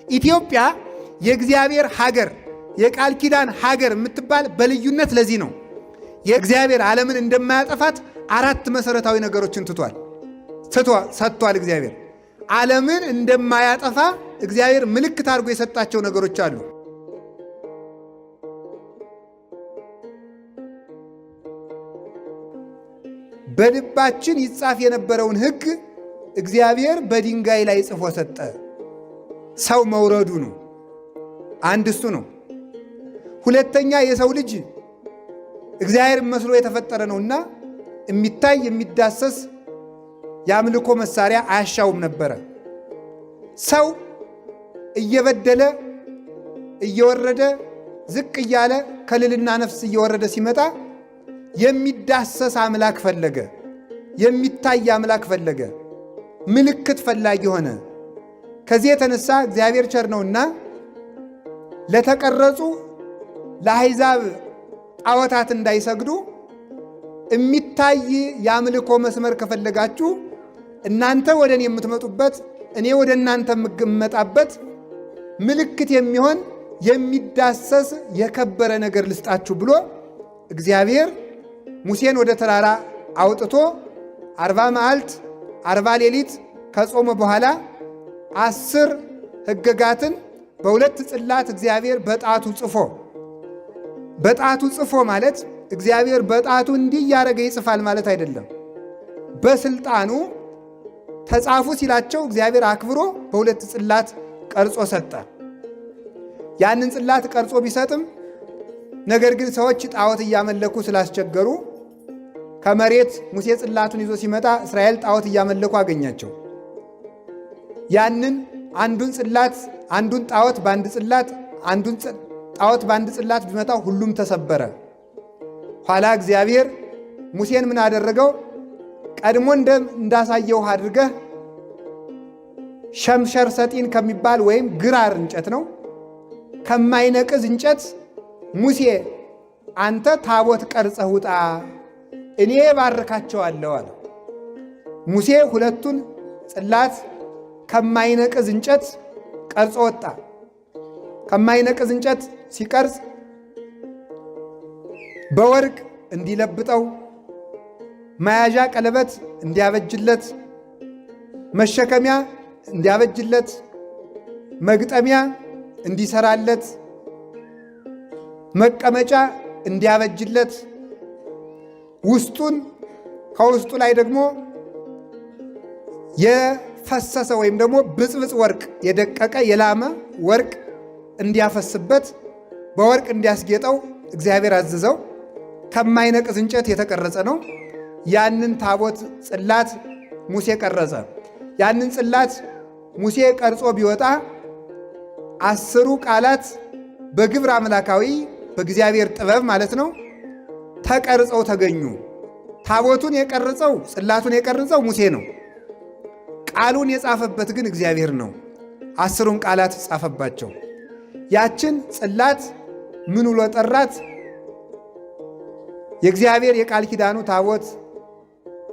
ኢትዮጵያ የእግዚአብሔር ሀገር የቃል ኪዳን ሀገር የምትባል በልዩነት ለዚህ ነው። የእግዚአብሔር ዓለምን እንደማያጠፋት 4 መሰረታዊ ነገሮችን ሰጥቷል። እግዚአብሔር ዓለምን እንደማያጠፋ እግዚአብሔር ምልክት አድርጎ የሰጣቸው ነገሮች አሉ። በልባችን ይጻፍ የነበረውን ሕግ እግዚአብሔር በድንጋይ ላይ ጽፎ ሰጠ። ሰው መውረዱ ነው። አንድ እሱ ነው። ሁለተኛ የሰው ልጅ እግዚአብሔር መስሎ የተፈጠረ ነውና የሚታይ የሚዳሰስ የአምልኮ መሳሪያ አያሻውም ነበረ። ሰው እየበደለ እየወረደ ዝቅ እያለ ከልልና ነፍስ እየወረደ ሲመጣ የሚዳሰስ አምላክ ፈለገ፣ የሚታይ አምላክ ፈለገ፣ ምልክት ፈላጊ ሆነ። ከዚህ የተነሳ እግዚአብሔር ቸር ነውና ለተቀረጹ ለአሕዛብ ጣዖታት እንዳይሰግዱ የሚታይ የአምልኮ መስመር ከፈለጋችሁ እናንተ ወደ እኔ የምትመጡበት እኔ ወደ እናንተ የምመጣበት ምልክት የሚሆን የሚዳሰስ የከበረ ነገር ልስጣችሁ ብሎ እግዚአብሔር ሙሴን ወደ ተራራ አውጥቶ 40 መዓልት 40 ሌሊት ከጾመ በኋላ 10 ሕግጋትን በሁለት ጽላት እግዚአብሔር በጣቱ ጽፎ ማለት እግዚአብሔር በጣቱ እንዲህ እያደረገ ይጽፋል ማለት አይደለም። በስልጣኑ ተጻፉ ሲላቸው እግዚአብሔር አክብሮ በሁለት ጽላት ቀርጾ ሰጠ። ያንን ጽላት ቀርጾ ቢሰጥም ነገር ግን ሰዎች ጣዖት እያመለኩ ስላስቸገሩ ከመሬት ሙሴ ጽላቱን ይዞ ሲመጣ እስራኤል ጣዖት እያመለኩ አገኛቸው። ያንን አንዱን ጣዖት በአንድ ጽላት አንዱን ጣዖት በአንድ ጽላት ቢመጣ ሁሉም ተሰበረ። ኋላ እግዚአብሔር ሙሴን ምን አደረገው? ቀድሞ እንዳሳየው አድርገህ ሸምሸር ሰጢን ከሚባል ወይም ግራር እንጨት ነው ከማይነቅዝ እንጨት ሙሴ አንተ ታቦት ቀርጸህ ውጣ እኔ ባርካቸዋለሁ አለ። ሙሴ ሁለቱን ጽላት ከማይነቅዝ እንጨት ቀርጾ ወጣ። ከማይነቅዝ እንጨት ሲቀርጽ በወርቅ እንዲለብጠው፣ መያዣ ቀለበት እንዲያበጅለት፣ መሸከሚያ እንዲያበጅለት፣ መግጠሚያ እንዲሰራለት፣ መቀመጫ እንዲያበጅለት፣ ከውስጡ ላይ ደግሞ የፈሰሰ ወይም ደግሞ ብጽብጽ ወርቅ የደቀቀ የላመ ወርቅ እንዲያፈስበት በወርቅ እንዲያስጌጠው እግዚአብሔር አዘዘው። ከማይነቅዝ እንጨት የተቀረጸ ነው። ያንን ታቦት ጽላት ሙሴ ቀረጸ። ያንን ጽላት ሙሴ ቀርጾ ቢወጣ 10ሩ ቃላት በግብር አምላካዊ በእግዚአብሔር ጥበብ ማለት ነው ተቀርጸው ተገኙ። ታቦቱን የቀረጸው ጽላቱን የቀረጸው ሙሴ ነው። ቃሉን የጻፈበት ግን እግዚአብሔር ነው። 10ሩን ቃላት ጻፈባቸው። ያችን ጽላት ምን ብሎ ጠራት? የእግዚአብሔር የቃል ኪዳኑ ታቦት፣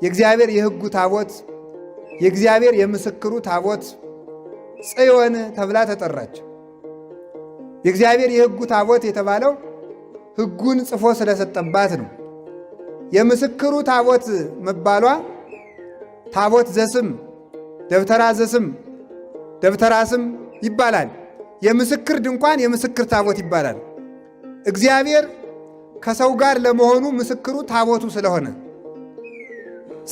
የእግዚአብሔር የሕጉ ታቦት፣ የእግዚአብሔር የምስክሩ ታቦት ጽዮን ተብላ ተጠራች። የእግዚአብሔር የሕጉ ታቦት የተባለው ሕጉን ጽፎ ስለሰጠባት ነው። የምስክሩ ታቦት መባሏ ታቦት ዘስም፣ ደብተራ ዘስም፣ ደብተራ ስም ይባላል። የምስክር ድንኳን የምስክር ታቦት ይባላል። እግዚአብሔር ከሰው ጋር ለመሆኑ ምስክሩ ታቦቱ ስለሆነ፣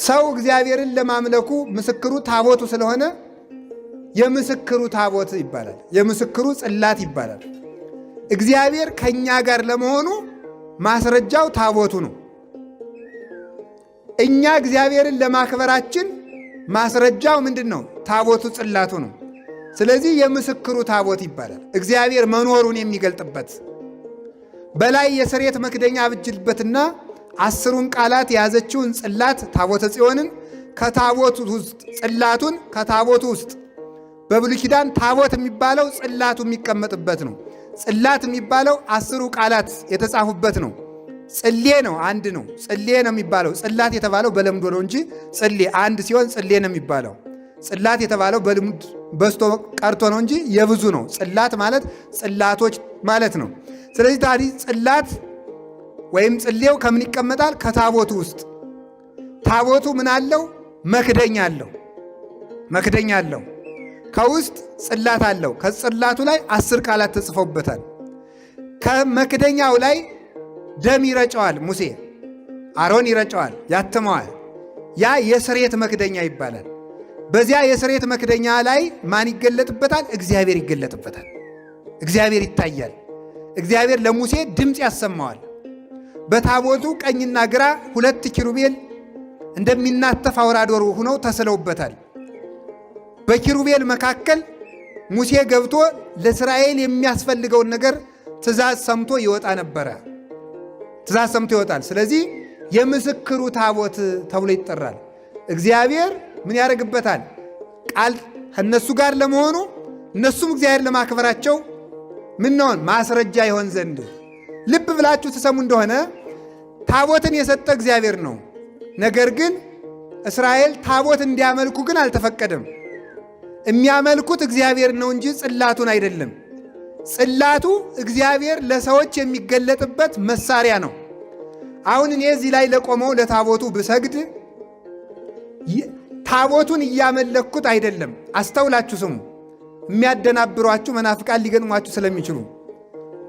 ሰው እግዚአብሔርን ለማምለኩ ምስክሩ ታቦቱ ስለሆነ የምስክሩ ታቦት ይባላል። የምስክሩ ጽላት ይባላል። እግዚአብሔር ከእኛ ጋር ለመሆኑ ማስረጃው ታቦቱ ነው። እኛ እግዚአብሔርን ለማክበራችን ማስረጃው ምንድን ነው? ታቦቱ ጽላቱ ነው። ስለዚህ የምስክሩ ታቦት ይባላል። እግዚአብሔር መኖሩን የሚገልጥበት በላይ የስርየት መክደኛ አብጅልበትና 10ሩን ቃላት የያዘችውን ጽላት ታቦተ ጽዮንን ከታቦቱ ውስጥ ጽላቱን ከታቦቱ ውስጥ በብሉይ ኪዳን ታቦት የሚባለው ጽላቱ የሚቀመጥበት ነው። ጽላት የሚባለው 10ሩ ቃላት የተጻፉበት ነው። ጽሌ ነው፣ አንድ ነው። ጽሌ ነው የሚባለው። ጽላት የተባለው በለምዶ ነው እንጂ ጽሌ አንድ ሲሆን ጽሌ ነው የሚባለው። ጽላት የተባለው በልሙድ በስቶ ቀርቶ ነው እንጂ የብዙ ነው። ጽላት ማለት ጽላቶች ማለት ነው። ስለዚህ ታዲያ ጽላት ወይም ጽሌው ከምን ይቀመጣል? ከታቦቱ ውስጥ። ታቦቱ ምን አለው? መክደኛ አለው። መክደኛ አለው። ከውስጥ ጽላት አለው። ከጽላቱ ላይ 10 ቃላት ተጽፈውበታል። ከመክደኛው ላይ ደም ይረጨዋል ሙሴ። አሮን ይረጨዋል፣ ያትመዋል። ያ የስርየት መክደኛ ይባላል። በዚያ የስርየት መክደኛ ላይ ማን ይገለጥበታል? እግዚአብሔር ይገለጥበታል። እግዚአብሔር ይታያል። እግዚአብሔር ለሙሴ ድምፅ ያሰማዋል። በታቦቱ ቀኝና ግራ 2 ኪሩቤል እንደሚናተፍ አውራ ዶሮ ሆነው ተስለውበታል። በኪሩቤል መካከል ሙሴ ገብቶ ለእስራኤል የሚያስፈልገውን ነገር ትእዛዝ ሰምቶ ይወጣ ነበረ። ትእዛዝ ሰምቶ ይወጣል። ስለዚህ የምስክሩ ታቦት ተብሎ ይጠራል። እግዚአብሔር ምን ያደርግበታል? ቃል ከእነሱ ጋር ለመሆኑ እነሱም እግዚአብሔር ለማክበራቸው ምንሆን ማስረጃ ይሆን ዘንድ። ልብ ብላችሁ ትሰሙ እንደሆነ ታቦትን የሰጠ እግዚአብሔር ነው። ነገር ግን እስራኤል ታቦት እንዲያመልኩ ግን አልተፈቀደም። የሚያመልኩት እግዚአብሔር ነው እንጂ ጽላቱን አይደለም። ጽላቱ እግዚአብሔር ለሰዎች የሚገለጥበት መሳሪያ ነው። አሁን እኔ እዚህ ላይ ለቆመው ለታቦቱ ብሰግድ ታቦቱን እያመለኩት አይደለም። አስተውላችሁ ስሙ። የሚያደናብሯችሁ መናፍቃን ሊገጥሟችሁ ስለሚችሉ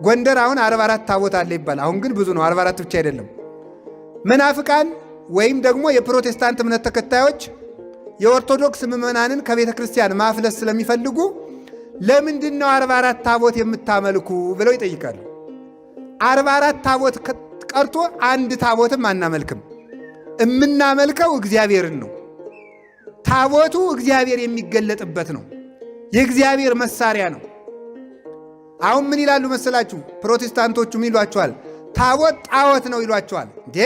ጎንደር አሁን 44 ታቦት አለ ይባል። አሁን ግን ብዙ ነው፣ 44 ብቻ አይደለም። መናፍቃን ወይም ደግሞ የፕሮቴስታንት እምነት ተከታዮች የኦርቶዶክስ ምዕመናንን ከቤተ ክርስቲያን ማፍለስ ስለሚፈልጉ ለምንድን ነው 44 ታቦት የምታመልኩ ብለው ይጠይቃሉ። 44 ታቦት ቀርቶ አንድ ታቦትም አናመልክም። እምናመልከው እግዚአብሔርን ነው። ታቦቱ እግዚአብሔር የሚገለጥበት ነው። የእግዚአብሔር መሳሪያ ነው። አሁን ምን ይላሉ መሰላችሁ? ፕሮቴስታንቶቹ ምን ይሏቸዋል? ታቦት ጣዖት ነው ይሏቸዋል። እንዴ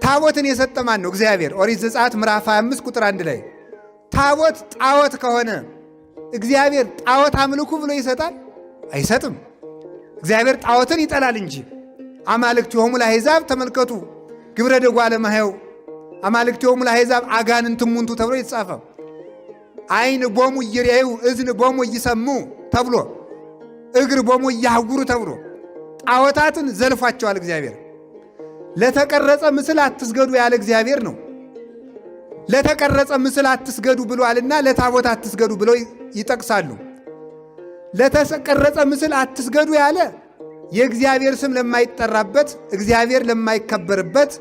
ታቦትን የሰጠ ማን ነው? እግዚአብሔር። ኦሪት ዘጸአት ምዕራፍ 25 ቁጥር 1 ላይ ታቦት ጣዖት ከሆነ እግዚአብሔር ጣዖት አምልኩ ብሎ ይሰጣል? አይሰጥም። እግዚአብሔር ጣዖትን ይጠላል እንጂ አማልክቲሆሙ ለአሕዛብ ተመልከቱ ግብረ ደጓለ እማሕያው አማልክቲሆሙ ለአሕዛብ አጋንንት እሙንቱ ተብሎ የተጻፈ ዓይን ቦሙ ይሬዩ እዝን ቦሙ ይሰሙ ተብሎ እግር ቦሙ ያህጉሩ ተብሎ ጣዖታትን ዘልፏቸዋል እግዚአብሔር። ለተቀረጸ ምስል አትስገዱ ያለ እግዚአብሔር ነው። ለተቀረጸ ምስል አትስገዱ ብሏልና ለታቦት አትስገዱ ብለው ይጠቅሳሉ። ለተቀረጸ ምስል አትስገዱ ያለ የእግዚአብሔር ስም ለማይጠራበት፣ እግዚአብሔር ለማይከበርበት፣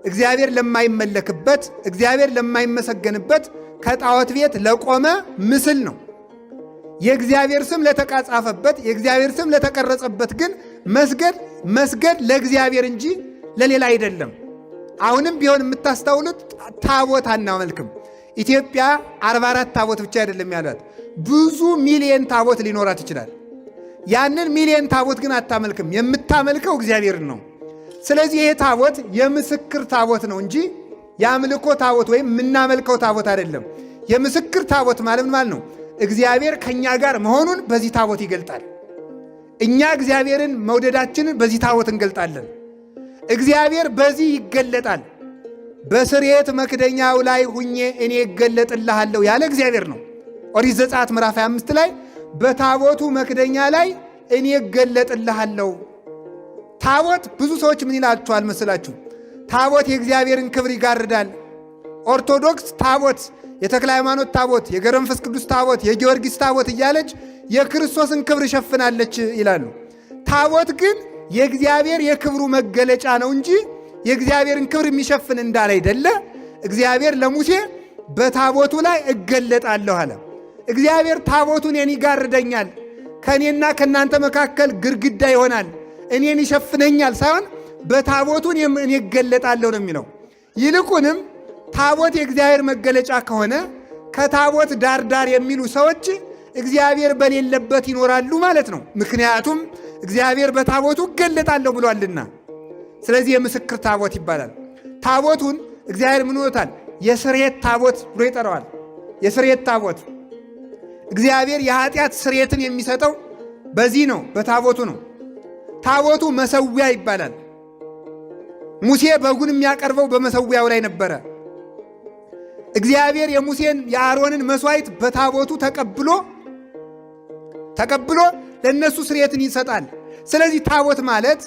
እግዚአብሔር ለማይመለክበት፣ እግዚአብሔር ለማይመሰገንበት ከጣዖት ቤት ለቆመ ምስል ነው። የእግዚአብሔር ስም ለተጻፈበት፣ የእግዚአብሔር ስም ለተቀረጸበት ግን መስገድ ለእግዚአብሔር እንጂ ለሌላ አይደለም። አሁንም ቢሆን የምታስተውሉት ታቦት አናመልክም። ኢትዮጵያ 44 ታቦት ብቻ አይደለም ያሏት፣ ብዙ ሚሊየን ታቦት ሊኖራት ይችላል። ያንን ሚሊየን ታቦት ግን አታመልክም። የምታመልከው እግዚአብሔርን ነው። ስለዚህ ይሄ ታቦት የምስክር ታቦት ነው እንጂ የአምልኮ ታቦት ወይም የምናመልከው ታቦት አይደለም። የምስክር ታቦት ማለት ምን ማለት ነው? እግዚአብሔር ከእኛ ጋር መሆኑን በዚህ ታቦት ይገልጣል። እኛ እግዚአብሔርን መውደዳችንን በዚህ ታቦት እንገልጣለን። እግዚአብሔር በዚህ ይገለጣል። በስርየት መክደኛው ላይ ሁኜ እኔ እገለጥልሃለሁ ያለ እግዚአብሔር ነው። ኦሪት ዘጸአት ምዕራፍ 25 ላይ በታቦቱ መክደኛ ላይ እኔ እገለጥልሃለሁ። ታቦት ብዙ ሰዎች ምን ይላችኋል መስላችሁ? ታቦት የእግዚአብሔርን ክብር ይጋርዳል። ኦርቶዶክስ ታቦት፣ የተክለ ሃይማኖት ታቦት፣ የገብረ መንፈስ ቅዱስ ታቦት፣ የጊዮርጊስ ታቦት እያለች የክርስቶስን ክብር ሸፍናለች ይላሉ። ታቦት ግን የእግዚአብሔር የክብሩ መገለጫ ነው እንጂ የእግዚአብሔርን ክብር የሚሸፍን እንዳላይደለ እግዚአብሔር ለሙሴ በታቦቱ ላይ እገለጣለሁ አለ። እግዚአብሔር ታቦቱን እኔን ይጋርደኛል፣ ከእኔና ከእናንተ መካከል ግድግዳ ይሆናል፣ እኔን ይሸፍነኛል ሳይሆን በታቦቱን እኔ እገለጣለሁ ነው የሚለው። ይልቁንም ታቦት የእግዚአብሔር መገለጫ ከሆነ ከታቦት ዳር ዳር የሚሉ ሰዎች እግዚአብሔር በሌለበት ይኖራሉ ማለት ነው። ምክንያቱም እግዚአብሔር በታቦቱ እገለጣለሁ ብሏልና። ስለዚህ የምስክር ታቦት ይባላል። ታቦቱን እግዚአብሔር ምን ይወታል? የስርየት ታቦት ብሎ ይጠራዋል። የስርየት ታቦት እግዚአብሔር የኃጢአት ስርየትን የሚሰጠው በዚህ ነው፣ በታቦቱ ነው። ታቦቱ መሰዊያ ይባላል። ሙሴ በጉን የሚያቀርበው በመሰዊያው ላይ ነበረ። እግዚአብሔር የሙሴን የአሮንን መስዋዕት በታቦቱ ተቀብሎ ለነሱ ስርየትን ይሰጣል። ስለዚህ ታቦት ማለት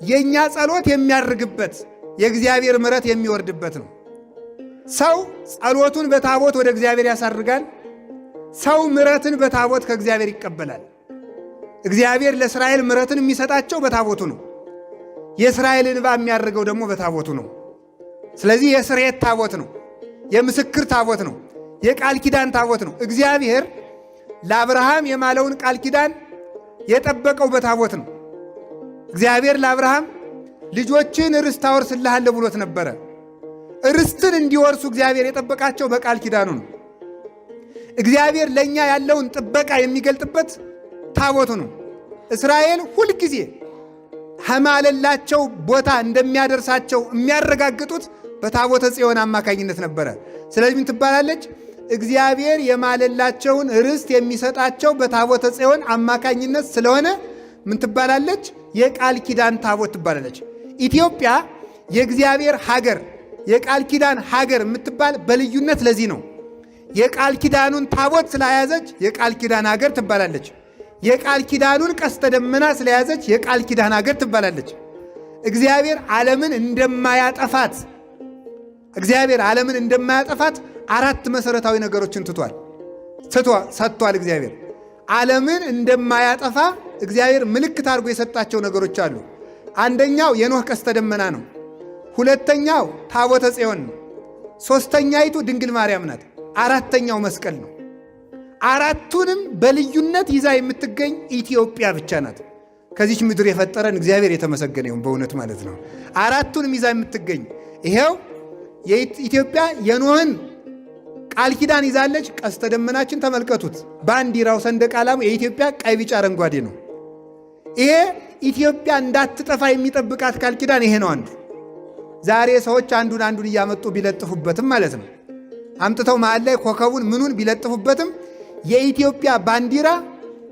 የኛ ጸሎት የሚያርግበት የእግዚአብሔር ምሕረት የሚወርድበት ነው። ሰው ጸሎቱን በታቦት ወደ እግዚአብሔር ያሳርጋል። ሰው ምሕረትን በታቦት ከእግዚአብሔር ይቀበላል። እግዚአብሔር ለእስራኤል ምሕረትን የሚሰጣቸው በታቦቱ ነው። የእስራኤል እንባ የሚያርገው ደግሞ በታቦቱ ነው። ስለዚህ የስርየት ታቦት ነው። የምስክር ታቦት ነው። የቃል ኪዳን ታቦት ነው። እግዚአብሔር ለአብርሃም የማለውን ቃል ኪዳን የጠበቀው በታቦት ነው። እግዚአብሔር ለአብርሃም ልጆችን ርስት አወርስልሃለሁ ብሎት ነበረ። ርስትን እንዲወርሱ እግዚአብሔር የጠበቃቸው በቃል ኪዳኑ ነው። እግዚአብሔር ለእኛ ያለውን ጥበቃ የሚገልጥበት ታቦቱ ነው። እስራኤል ሁልጊዜ ከማለላቸው ቦታ እንደሚያደርሳቸው የሚያረጋግጡት በታቦተ ጽዮን አማካኝነት ነበረ። ስለዚህ ምን ትባላለች? እግዚአብሔር የማለላቸውን ርስት የሚሰጣቸው በታቦተ ጽዮን አማካኝነት ስለሆነ ምን ትባላለች? የቃል ኪዳን ታቦት ትባላለች። ኢትዮጵያ የእግዚአብሔር ሀገር፣ የቃል ኪዳን ሀገር የምትባል በልዩነት ለዚህ ነው። የቃል ኪዳኑን ታቦት ስለያዘች የቃል ኪዳን ሀገር ትባላለች። የቃል ኪዳኑን ቀስተ ደመና ስለያዘች የቃል ኪዳን ሀገር ትባላለች። እግዚአብሔር ዓለምን እንደማያጠፋት አራት መሰረታዊ ነገሮችን ሰጥቷል። እግዚአብሔር ዓለምን እንደማያጠፋ እግዚአብሔር ምልክት አድርጎ የሰጣቸው ነገሮች አሉ። አንደኛው የኖህ ቀስተ ደመና ነው። ሁለተኛው ታቦተ ጽዮን ነው። ሦስተኛይቱ ድንግል ማርያም ናት። አራተኛው መስቀል ነው። አራቱንም በልዩነት ይዛ የምትገኝ ኢትዮጵያ ብቻ ናት። ከዚች ምድር የፈጠረን እግዚአብሔር የተመሰገነ ይሁን በእውነት ማለት ነው። አራቱንም ይዛ የምትገኝ ይሄው የኢትዮጵያ የኖህን ቃል ኪዳን ይዛለች። ቀስተ ደመናችን ተመልከቱት። ባንዲራው ሰንደቅ ዓላማው የኢትዮጵያ ቀይ፣ ቢጫ፣ አረንጓዴ ነው። ይሄ ኢትዮጵያ እንዳትጠፋ የሚጠብቃት ቃል ኪዳን ይሄ ነው አንዱ። ዛሬ ሰዎች አንዱን እያመጡ ቢለጥፉበትም ማለት ነው አምጥተው መሃል ላይ ኮከቡን ምኑን ቢለጥፉበትም የኢትዮጵያ ባንዲራ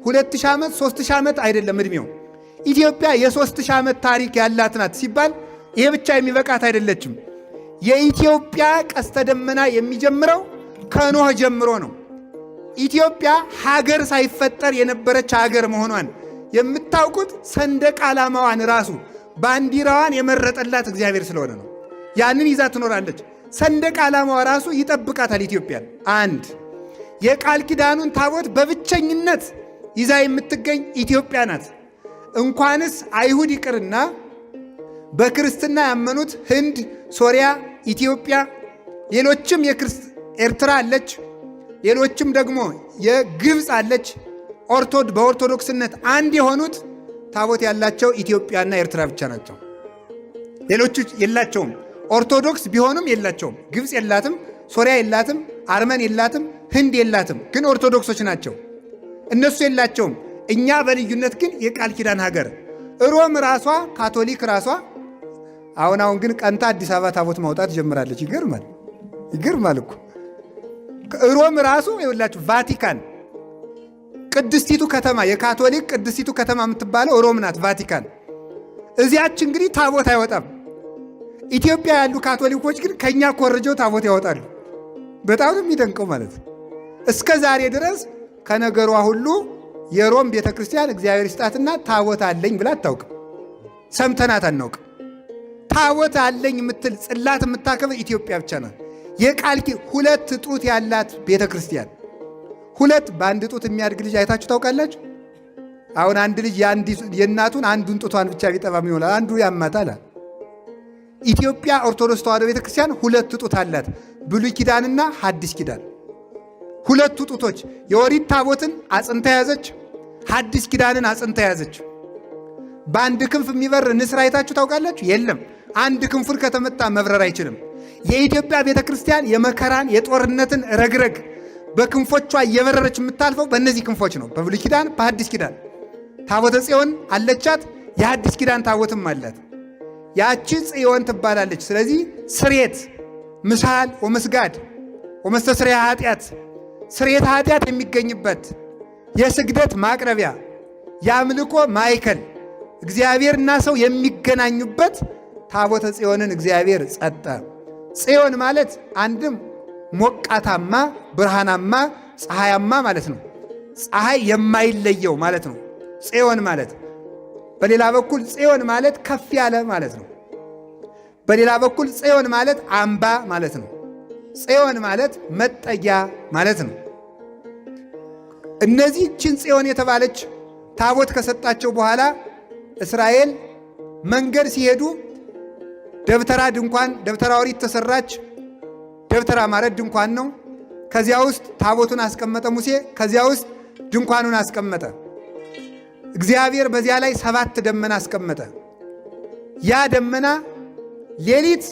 2000 ዓመት 3000 ዓመት አይደለም እድሜው። ኢትዮጵያ የ3000 ዓመት ታሪክ ያላት ናት ሲባል ይሄ ብቻ የሚበቃት አይደለችም። የኢትዮጵያ ቀስተ ደመና የሚጀምረው ከኖህ ጀምሮ ነው። ኢትዮጵያ ሀገር ሳይፈጠር የነበረች ሀገር መሆኗን የምታውቁት ሰንደቅ ዓላማዋን ራሱ ባንዲራዋን የመረጠላት እግዚአብሔር ስለሆነ ነው። ያንን ይዛ ትኖራለች። ሰንደቅ ዓላማዋ ራሱ ይጠብቃታል ኢትዮጵያን። አንድ የቃል ኪዳኑን ታቦት በብቸኝነት ይዛ የምትገኝ ኢትዮጵያ ናት። እንኳንስ አይሁድ ይቅርና በክርስትና ያመኑት ህንድ፣ ሶሪያ፣ ኢትዮጵያ፣ ሌሎችም ኤርትራ አለች፣ ሌሎችም ደግሞ የግብፅ አለች። በኦርቶዶክስነት አንድ የሆኑት ታቦት ያላቸው ኢትዮጵያና ኤርትራ ብቻ ናቸው። ሌሎቹ የላቸውም። ኦርቶዶክስ ቢሆኑም የላቸውም። ግብፅ የላትም፣ ሶሪያ የላትም፣ አርመን የላትም፣ ህንድ የላትም። ግን ኦርቶዶክሶች ናቸው። እነሱ የላቸውም። እኛ በልዩነት ግን የቃል ኪዳን ሀገር። ሮም ራሷ ካቶሊክ ራሷ አሁን ግን ቀንታ አዲስ አበባ ታቦት ማውጣት ጀምራለች። ይገርማል እኮ ሮም ራሱ ይኸውላችሁ ቫቲካን ቅድስቲቱ ከተማ የካቶሊክ ቅድስቲቱ ከተማ የምትባለው ሮም ናት፣ ቫቲካን። እዚያች እንግዲህ ታቦት አይወጣም። ኢትዮጵያ ያሉ ካቶሊኮች ግን ከኛ ኮርጀው ታቦት ያወጣሉ። በጣም ነው የሚደንቀው ማለት ነው። እስከ ዛሬ ድረስ ከነገሯ ሁሉ የሮም ቤተ ክርስቲያን እግዚአብሔር ይስጣትና ታቦት አለኝ ብላ አታውቅም። ሰምተናት አናውቅም። ታቦት አለኝ የምትል ጽላት የምታከብር ኢትዮጵያ ብቻ ናት። የቃል ሁለት ጡት ያላት ቤተ ክርስቲያን። ሁለት በአንድ ጡት የሚያድግ ልጅ አይታችሁ ታውቃላችሁ? አሁን አንድ ልጅ የእናቱን አንዱን ጡቷን ብቻ ቢጠባም ይሆናል፣ አንዱ ያማታል። ኢትዮጵያ ኦርቶዶክስ ተዋሕዶ ቤተ ክርስቲያን ሁለት ጡት አላት፣ ብሉይ ኪዳንና ሐዲስ ኪዳን። ሁለቱ ጡቶች የኦሪት ታቦትን አጽንታ ያዘች፣ ሐዲስ ኪዳንን አጽንታ ያዘች። በአንድ ክንፍ የሚበር ንስር አይታችሁ ታውቃላችሁ? የለም። አንድ ክንፉን ከተመታ መብረር አይችልም። የኢትዮጵያ ቤተ ክርስቲያን የመከራን የጦርነትን ረግረግ በክንፎቿ እየበረረች የምታልፈው በእነዚህ ክንፎች ነው። በብሉይ ኪዳን በሐዲስ ኪዳን ታቦተ ጽዮን አለቻት። የሐዲስ ኪዳን ታቦትም አላት። ያቺ ጽዮን ትባላለች። ስለዚህ ስርየት ምሳል ወመስጋድ ወመስተስሪያ ኃጢአት ስርየት ኃጢአት የሚገኝበት የስግደት ማቅረቢያ የአምልኮ ማዕከል እግዚአብሔርና ሰው የሚገናኙበት ታቦተ ጽዮንን እግዚአብሔር ጸጠ። ጽዮን ማለት አንድም ሞቃታማ፣ ብርሃናማ፣ ፀሐያማ ማለት ነው። ፀሐይ የማይለየው ማለት ነው ጽዮን ማለት። በሌላ በኩል ጽዮን ማለት ከፍ ያለ ማለት ነው። በሌላ በኩል ጽዮን ማለት አምባ ማለት ነው። ጽዮን ማለት መጠጊያ ማለት ነው። እነዚህ ችን ጽዮን የተባለች ታቦት ከሰጣቸው በኋላ እስራኤል መንገድ ሲሄዱ ደብተራ ድንኳን፣ ደብተራ ኦሪት ተሰራች። ደብተራ ማለት ድንኳን ነው። ከዚያ ውስጥ ታቦቱን አስቀመጠ ሙሴ። ከዚያ ውስጥ ድንኳኑን አስቀመጠ። እግዚአብሔር በዚያ ላይ 7 ደመና አስቀመጠ። ያ ደመና ሌሊት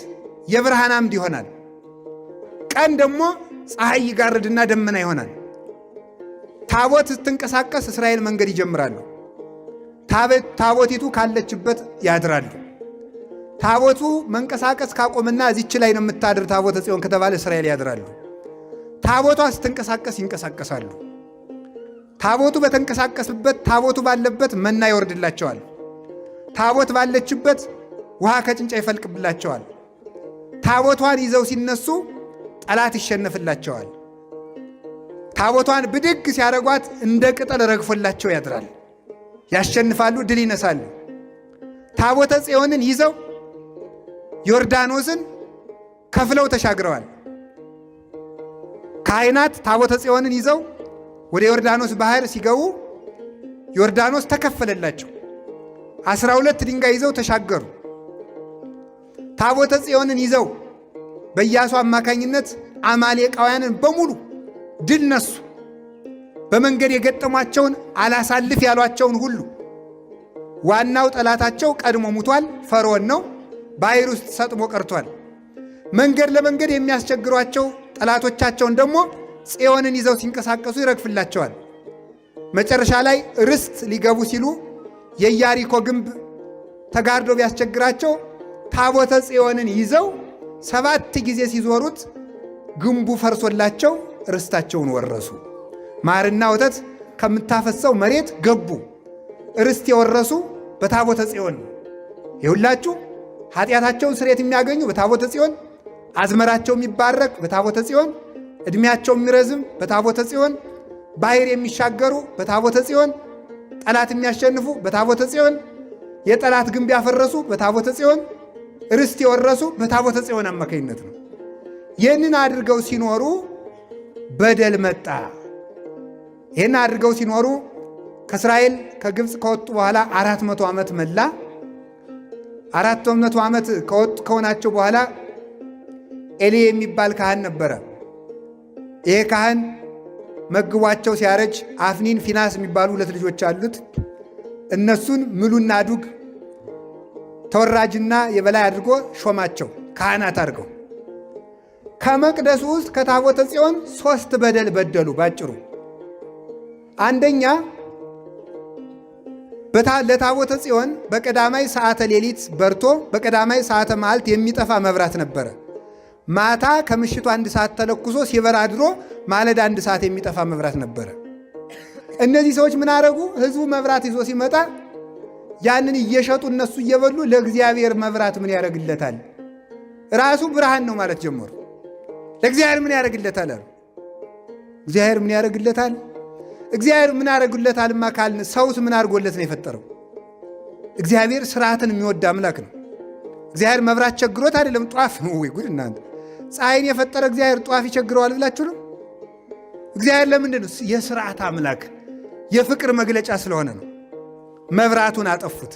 የብርሃን አምድ ይሆናል፣ ቀን ደግሞ ፀሐይ ይጋርድና ደመና ይሆናል። ታቦት ስትንቀሳቀስ እስራኤል መንገድ ይጀምራሉ። ታቦቲቱ ካለችበት ያድራሉ። ታቦቱ መንቀሳቀስ ካቆምና እዚች ላይ ነው የምታድር ታቦተ ጽዮን ከተባለ እስራኤል ያድራሉ። ታቦቷ ስትንቀሳቀስ ይንቀሳቀሳሉ። ታቦቱ በተንቀሳቀስበት ታቦቱ ባለበት መና ይወርድላቸዋል። ታቦት ባለችበት ውሃ ከጭንጫ ይፈልቅብላቸዋል። ታቦቷን ይዘው ሲነሱ ጠላት ይሸነፍላቸዋል። ታቦቷን ብድግ ሲያደርጓት እንደ ቅጠል ረግፎላቸው ያድራል። ያሸንፋሉ፣ ድል ይነሳሉ። ታቦተ ጽዮንን ይዘው ዮርዳኖስን ከፍለው ተሻግረዋል። ካህናት ታቦተ ጽዮንን ይዘው ወደ ዮርዳኖስ ባህር ሲገቡ ዮርዳኖስ ተከፈለላቸው። 12 ድንጋይ ይዘው ተሻገሩ። ታቦተ ጽዮንን ይዘው በኢያሱ አማካኝነት አማሌቃውያንን በሙሉ ድል ነሱ። በመንገድ የገጠሟቸውን አላሳልፍ ያሏቸውን ሁሉ። ዋናው ጠላታቸው ቀድሞ ሙቷል፣ ፈርዖን ነው። ባህር ውስጥ ሰጥሞ ቀርቷል። መንገድ ለመንገድ የሚያስቸግሯቸው ጠላቶቻቸውን ደግሞ ጽዮንን ይዘው ሲንቀሳቀሱ ይረግፍላቸዋል። መጨረሻ ላይ ርስት ሊገቡ ሲሉ የኢያሪኮ ግንብ ተጋርዶ ቢያስቸግራቸው ታቦተ ጽዮንን ይዘው 7 ጊዜ ሲዞሩት ግንቡ ፈርሶላቸው ርስታቸውን ወረሱ። ማርና ወተት ከምታፈሰው መሬት ገቡ። ርስት የወረሱ በታቦተ ጽዮን። የሁላችሁ ኃጢአታቸውን ስርየት የሚያገኙ በታቦተ ጽዮን፣ አዝመራቸው የሚባረክ በታቦተ ጽዮን፣ ዕድሜያቸው የሚረዝም በታቦተ ጽዮን፣ ባህር የሚሻገሩ በታቦተ ጽዮን፣ ጠላት የሚያሸንፉ በታቦተ ጽዮን፣ የጠላት ግንብ ያፈረሱ በታቦተ ጽዮን፣ ርስት የወረሱ በታቦተ ጽዮን አማካኝነት ነው። ይህንን አድርገው ሲኖሩ በደል መጣ። ይህን አድርገው ሲኖሩ ከእስራኤል ከግብፅ ከወጡ በኋላ 400 ዓመት መላ። 400 ዓመት ከሆናቸው በኋላ ኤሊ የሚባል ካህን ነበረ። ይሄ ካህን መግቧቸው ሲያረጅ አፍኒን፣ ፊናስ የሚባሉ 2 ልጆች አሉት። እነሱን ምሉና ዱግ ተወራጅና የበላይ አድርጎ ሾማቸው ካህናት አድርገው። ከመቅደሱ ውስጥ ከታቦተ ጽዮን 3 በደል በደሉ። ባጭሩ አንደኛ ለታቦተ ጽዮን በቀዳማይ ሰዓተ ሌሊት በርቶ በቀዳማይ ሰዓተ መዓልት የሚጠፋ መብራት ነበረ። ማታ ከምሽቱ 1 ሰዓት ተለኩሶ ሲበራ አድሮ ማለዳ 1 ሰዓት የሚጠፋ መብራት ነበረ። እነዚህ ሰዎች ምን አረጉ? ህዝቡ መብራት ይዞ ሲመጣ ያንን እየሸጡ እነሱ እየበሉ ለእግዚአብሔር መብራት ምን ያደርግለታል? ራሱ ብርሃን ነው ማለት ጀመሩ። ለእግዚአብሔር ምን ያደርግለታል? እግዚአብሔር ምን ያደርግለታል? እግዚአብሔር ምን ያደርግለታልማ ካልን ሰውስ ምን አድርጎለት ነው የፈጠረው? እግዚአብሔር ስርዓትን የሚወድ አምላክ ነው። እግዚአብሔር መብራት ቸግሮት አይደለም፣ ጧፍ ነው። ወይ ጉድ እናንተ! ፀሐይን የፈጠረ እግዚአብሔር ጧፍ ይቸግረዋል ብላችሁ ነው? እግዚአብሔር ለምንድን ነው? የስርዓት አምላክ የፍቅር መግለጫ ስለሆነ ነው። መብራቱን አጠፉት።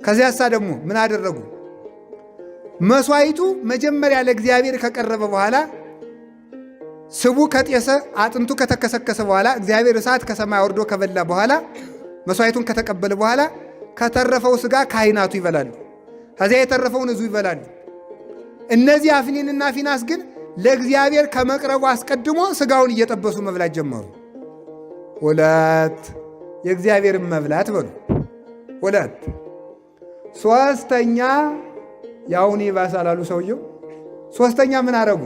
ከዚያሳ ደግሞ ምን አደረጉ? መስዋዕቱ መጀመሪያ ለእግዚአብሔር ከቀረበ በኋላ ስቡ ከጤሰ አጥንቱ ከተከሰከሰ በኋላ እግዚአብሔር እሳት ከሰማይ ወርዶ ከበላ በኋላ መስዋዕቱን ከተቀበለ በኋላ ከተረፈው ስጋ ካህናቱ ይበላሉ። ከዚያ የተረፈውን ሕዝቡ ይበላሉ። እነዚህ አፍኒንና ፊናስ ግን ለእግዚአብሔር ከመቅረቡ አስቀድሞ ስጋውን እየጠበሱ መብላት ጀመሩ። 2 የእግዚአብሔርን መብላት በሉ። 2 ሶስተኛ ያውን ይባሳል አሉ ሰውየው። ሶስተኛ ምን አረጉ?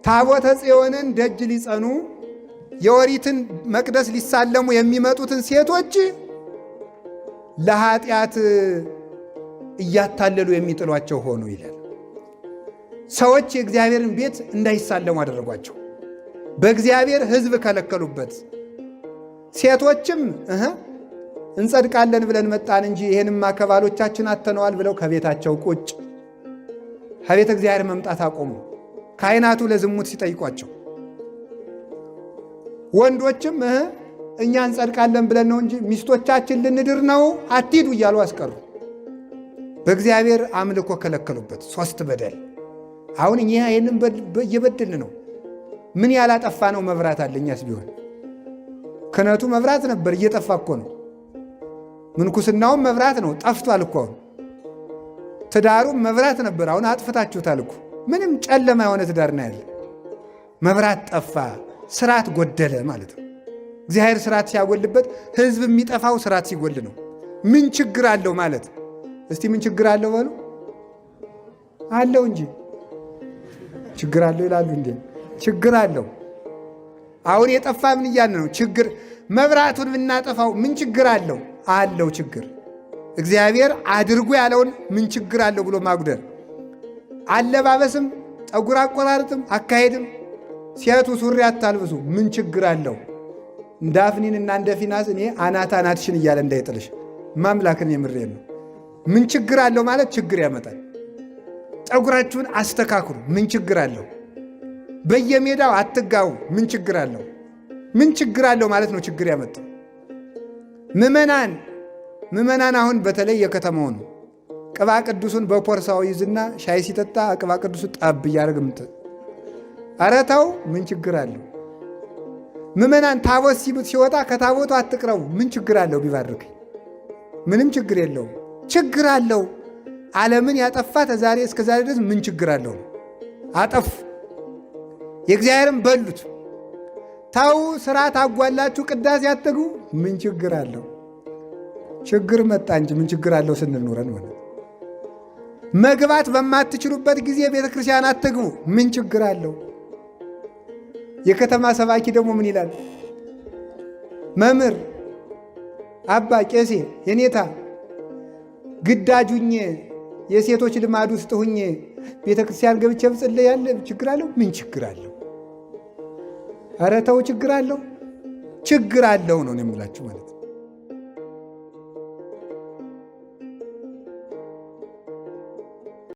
ታቦተ ጽዮንን ደጅ ሊጸኑ የኦሪትን መቅደስ ሊሳለሙ የሚመጡትን ሴቶች ለኃጢአት እያታለሉ የሚጥሏቸው ሆኑ ይላል። ሰዎች የእግዚአብሔርን ቤት እንዳይሳለሙ አደረጓቸው። በእግዚአብሔር ሕዝብ ከለከሉበት። ሴቶችም እንጸድቃለን ብለን መጣን እንጂ ይሄንማ ከባሎቻችን አተነዋል ብለው ከቤታቸው ቁጭ ከቤተ እግዚአብሔር መምጣት አቆሙ። ካህናቱ ለዝሙት ሲጠይቋቸው፣ ወንዶችም እኛ እንጸድቃለን ብለን ነው እንጂ ሚስቶቻችን ልንድር ነው አትሂዱ እያሉ አስቀሩ። በእግዚአብሔር አምልኮ ከለከሉበት። 3 በደል። አሁን እኛ ይህንን እየበደልን ነው። ምን ያላጠፋ ነው? መብራት አለ። እኛስ ቢሆን ክህነቱ መብራት ነበር፣ እየጠፋ እኮ ነው። ምንኩስናውም መብራት ነው፣ ጠፍቷል እኮ። አሁን ትዳሩም መብራት ነበር፣ አሁን አጥፍታችሁታል እኮ። ምንም ጨለማ የሆነ ትዳር ነው ያለ። መብራት ጠፋ፣ ስርዓት ጎደለ ማለት ነው። እግዚአብሔር ስርዓት ሲያጎልበት ሕዝብ የሚጠፋው ስርዓት ሲጎል ነው። ምን ችግር አለው ማለት? እስቲ ምን ችግር አለው በሉ። አለው እንጂ ችግር አለው ይላሉ እንዴ? ችግር አለው። አሁን የጠፋ ምን እያልን ነው? ችግር መብራቱን ብናጠፋው ምን ችግር አለው? አለው ችግር። እግዚአብሔር አድርጉ ያለውን ምን ችግር አለው ብሎ ማጉደር። አለባበስም፣ ጠጉር አቆራረጥም፣ አካሄድም ሴቱ ሱሪ አታልብሱ ምን ችግር አለው? እንደ አፍኒንና እንደ ፊናስ እኔ አናትሽን እያለ እንዳይጥልሽ ማምላክን የምሬን ነው። ምን ችግር አለው ማለት ችግር ያመጣል። ጠጉራችሁን አስተካክሉ ምን ችግር አለው? በየሜዳው አትጋቡ ምን ችግር አለው? ምን ችግር አለው ማለት ነው ችግር ያመጣው። ምዕመናን አሁን በተለይ የከተማውን ቅባ ቅዱሱን በፖርሳው ይዝና ሻይ ሲጠጣ ቅባ ቅዱሱ ጣብ እያደረግ ኧረ ተው ምን ችግር አለው? ምዕመናን ታቦት ሲወጣ ከታቦቱ አትቅረቡ ምን ችግር አለው? ቢባርክ ምንም ችግር የለውም። ችግር አለው። ዓለምን ያጠፋ ተዛሬ እስከ ዛሬ ድረስ ምን ችግር አለው? አጠፉ፣ የእግዚአብሔርን በሉት። ታው ስርዓት አጓላችሁ ቅዳሴ አትግቡ ምን ችግር አለው? ችግር መጣ እንጂ ምን ችግር አለው ስንል ኖረን ማለት። መግባት በማትችሉበት ጊዜ ቤተ ክርስቲያን አትግቡ ምን ችግር አለው? የከተማ ሰባኪ ደግሞ ምን ይላል? መምህር፣ አባ፣ ቄሴ፣ የኔታ ግዳጁኝ የሴቶች ልማድ ውስጥ ሁኜ ቤተ ክርስቲያን ገብቼ ብጽልይ ያለ ችግር አለው? ምን ችግር አለው? ኧረ ተው ችግር አለው። ችግር አለው ነው የምላችሁ ማለት ነው።